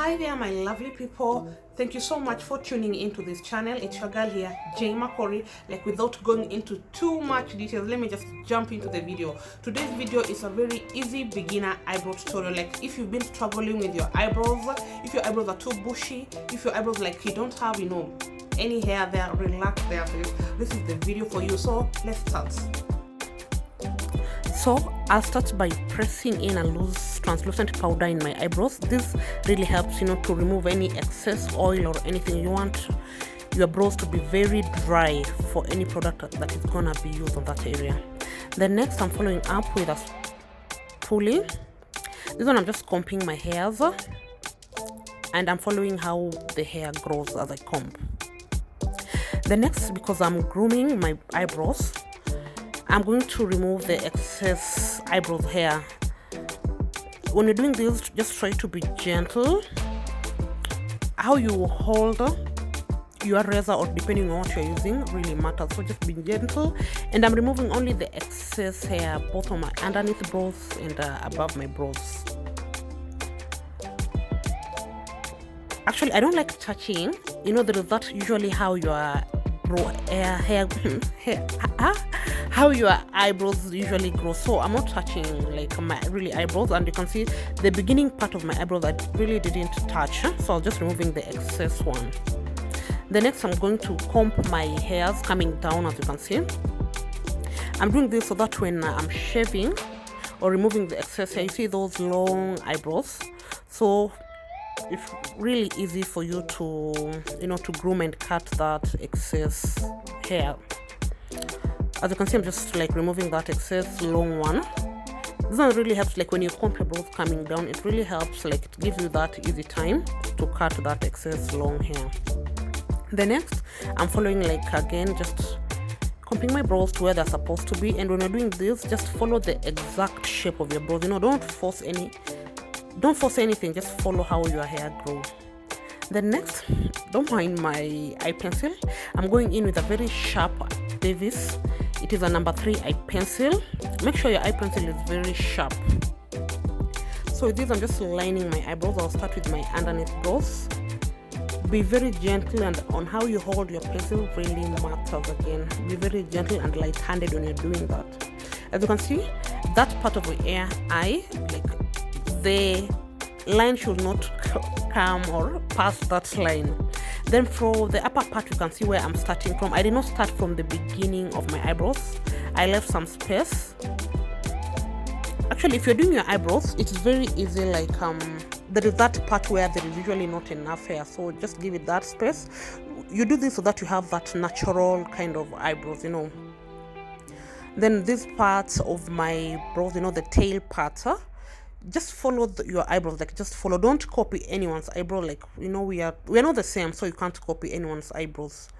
Hi there, my lovely people. Thank you so much for tuning into this channel. It's your girl here, JayMakori. Like, without going into too much details, let me just jump into the video. Today's video is a very easy beginner eyebrow tutorial. Like, if you've been struggling with your eyebrows, if your eyebrows are too bushy, if your eyebrows like you don't have, any hair there, relax there. This is the video for you. So let's start. So I'll start by pressing in a loose translucent powder in my eyebrows. This really helps, to remove any excess oil or anything. You want your brows to be very dry for any product that is gonna be used on that area. Then next, I'm following up with a spoolie. This one I'm just combing my hairs, and I'm following how the hair grows as I comb. The next, because I'm grooming my eyebrows, I'm going to remove the excess eyebrow hair. When you're doing this, just try to be gentle. How you hold your razor, or depending on what you're using, really matters. So just be gentle. And I'm removing only the excess hair, both on my underneath brows and above my brows. Actually, I don't like touching. There is that usually how your how your eyebrows usually grow. So I'm not touching like my really eyebrows, and you can see the beginning part of my eyebrows I really didn't touch, so I'm just removing the excess one. The next, I'm going to comb my hairs coming down. As you can see, I'm doing this so that when I'm shaving or removing the excess hair, you see those long eyebrows, so it's really easy for you to to groom and cut that excess hair. As you can see, I'm just like removing that excess long one. This one really helps, like when you comb your brows coming down, it really helps, like it gives you that easy time to cut that excess long hair. The next, I'm following, like, again, just combing my brows to where they're supposed to be. And when you're doing this, just follow the exact shape of your brows. Don't force anything, just follow how your hair grows. Then next, don't mind my eye pencil. I'm going in with a very sharp Davis. It is a number 3 eye pencil. Make sure your eye pencil is very sharp. So with this, I'm just lining my eyebrows. I'll start with my underneath brows. Be very gentle, and on how you hold your pencil really matters. Again, be very gentle and light-handed when you're doing that. As you can see, that part of your eye, like the line should not come or pass that line. Then for the upper part, you can see where I'm starting from. I did not start from the beginning of my eyebrows. I left some space. Actually, if you're doing your eyebrows, it's very easy. Like there is that part where there is usually not enough hair, so just give it that space. You do this so that you have that natural kind of eyebrows, Then these parts of my brows, the tail part, just follow your eyebrows. Like, just follow. Don't copy anyone's eyebrow. Like, we are not the same, so you can't copy anyone's eyebrows.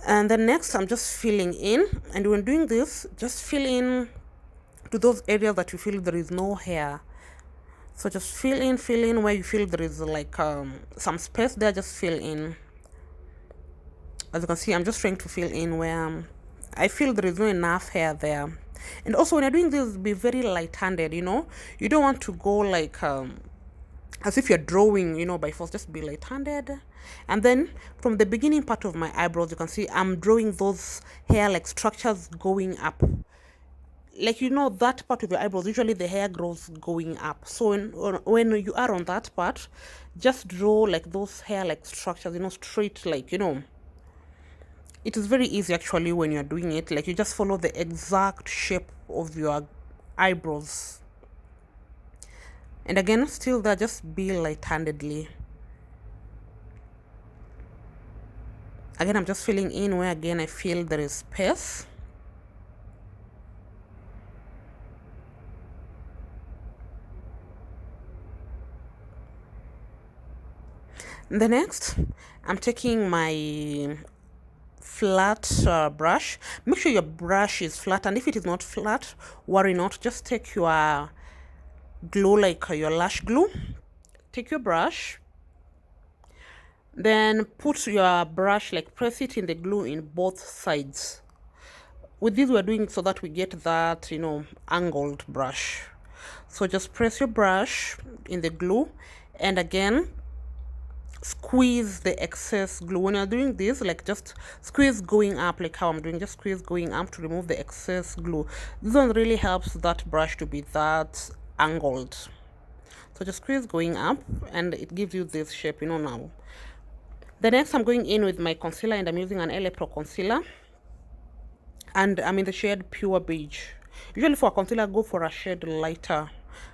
And then next, I'm just filling in. And when doing this, just fill in to those areas that you feel there is no hair. So just fill in where you feel there is like some space there. Just fill in. As you can see, I'm just trying to fill in where I feel there is not enough hair there. And also, when you're doing this, be very light-handed. You don't want to go like as if you're drawing, by force. Just be light-handed. And then from the beginning part of my eyebrows, you can see I'm drawing those hair like structures going up. Like, that part of your eyebrows, usually the hair grows going up. So when you are on that part, just draw like those hair like structures, straight, like, It is very easy actually when you're doing it. Like, you just follow the exact shape of your eyebrows. And again, still there, just be light-handedly. Again, I'm just filling in where again I feel there is space. The next, I'm taking my flat brush. Make sure your brush is flat, and if it is not flat, worry not. Just take your glue, like your lash glue. Take your brush, then put your brush, like press it in the glue in both sides. With this, we're doing it so that we get that angled brush. So just press your brush in the glue And again, squeeze the excess glue. When you're doing this, like just squeeze going up, like how I'm doing, just squeeze going up to remove the excess glue. This one really helps that brush to be that angled. So just squeeze going up and it gives you this shape, you know. Now the next, I'm going in with my concealer, and I'm using an LA Pro concealer, and I'm in the shade Pure Beige. Usually for a concealer, go for a shade lighter,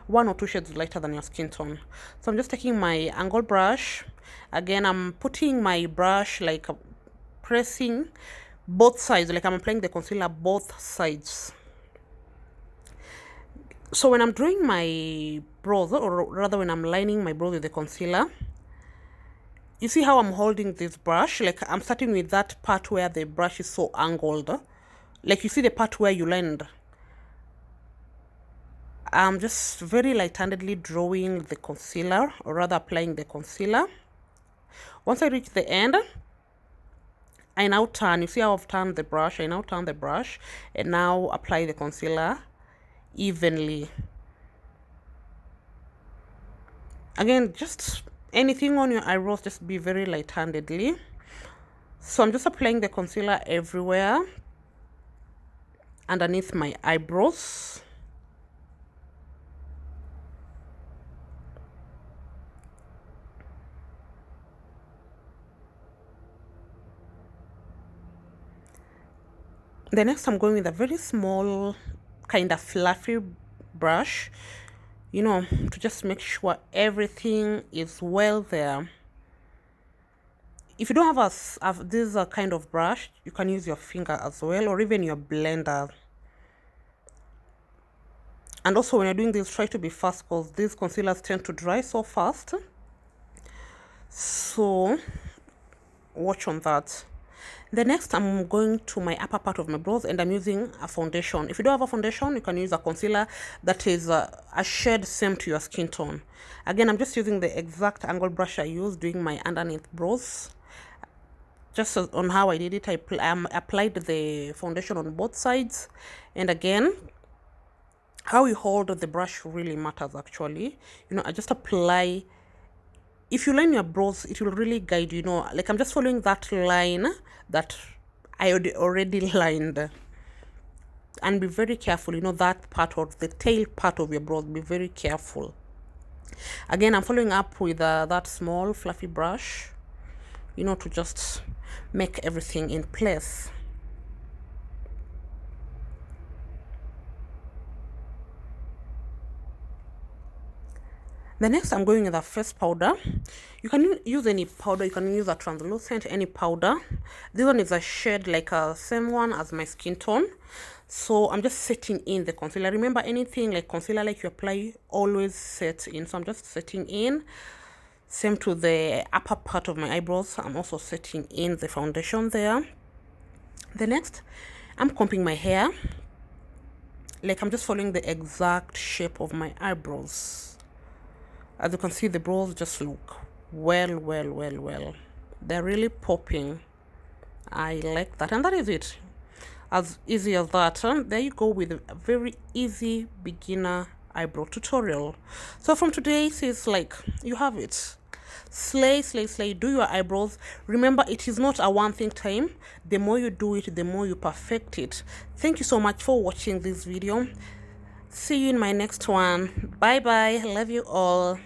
1 or 2 shades lighter than your skin tone. So I'm just taking my angled brush. Again, I'm putting my brush, like pressing both sides, like I'm applying the concealer both sides. So when I'm drawing my brows, or rather when I'm lining my brows with the concealer, you see how I'm holding this brush? Like I'm starting with that part where the brush is so angled. Like you see the part where you lined. I'm just very light-handedly drawing the concealer, or rather applying the concealer. Once I reach the end, I now turn. You see how I've turned the brush? I now turn the brush and now apply the concealer evenly. Again, just anything on your eyebrows, just be very light-handedly. So I'm just applying the concealer everywhere underneath my eyebrows. The next, I'm going with a very small, kind of fluffy brush, you know, to just make sure everything is well there. If you don't have this kind of brush, you can use your finger as well, or even your blender. And also when you're doing this, try to be fast, because these concealers tend to dry so fast. So watch on that. The next, I'm going to my upper part of my brows, and I'm using a foundation. If you don't have a foundation, you can use a concealer that is a shade same to your skin tone. Again, I'm just using the exact angle brush I used doing my underneath brows. Just on how I did it, I applied the foundation on both sides. And again, how you hold the brush really matters actually. You know, I just apply. If you line your brows, it will really guide you, you know, like I'm just following that line that I already lined. And be very careful, you know, that part of the tail part of your brows, be very careful. Again, I'm following up with that small fluffy brush, you know, to just make everything in place. The next, I'm going with a face powder. You can use any powder. You can use a translucent, any powder. This one is a shade like a same one as my skin tone. So I'm just setting in the concealer. Remember, anything like concealer like you apply, always set in. So I'm just setting in. Same to the upper part of my eyebrows. I'm also setting in the foundation there. The next, I'm combing my hair. Like I'm just following the exact shape of my eyebrows. As you can see, the brows just look well. They're really popping. I like that. And that is it. As easy as that. There you go with a very easy beginner eyebrow tutorial. So from today, it's like you have it. Slay, do your eyebrows. Remember, it is not a one thing time. The more you do it, the more you perfect it. Thank you so much for watching this video. See you in my next one. Bye bye. Love you all.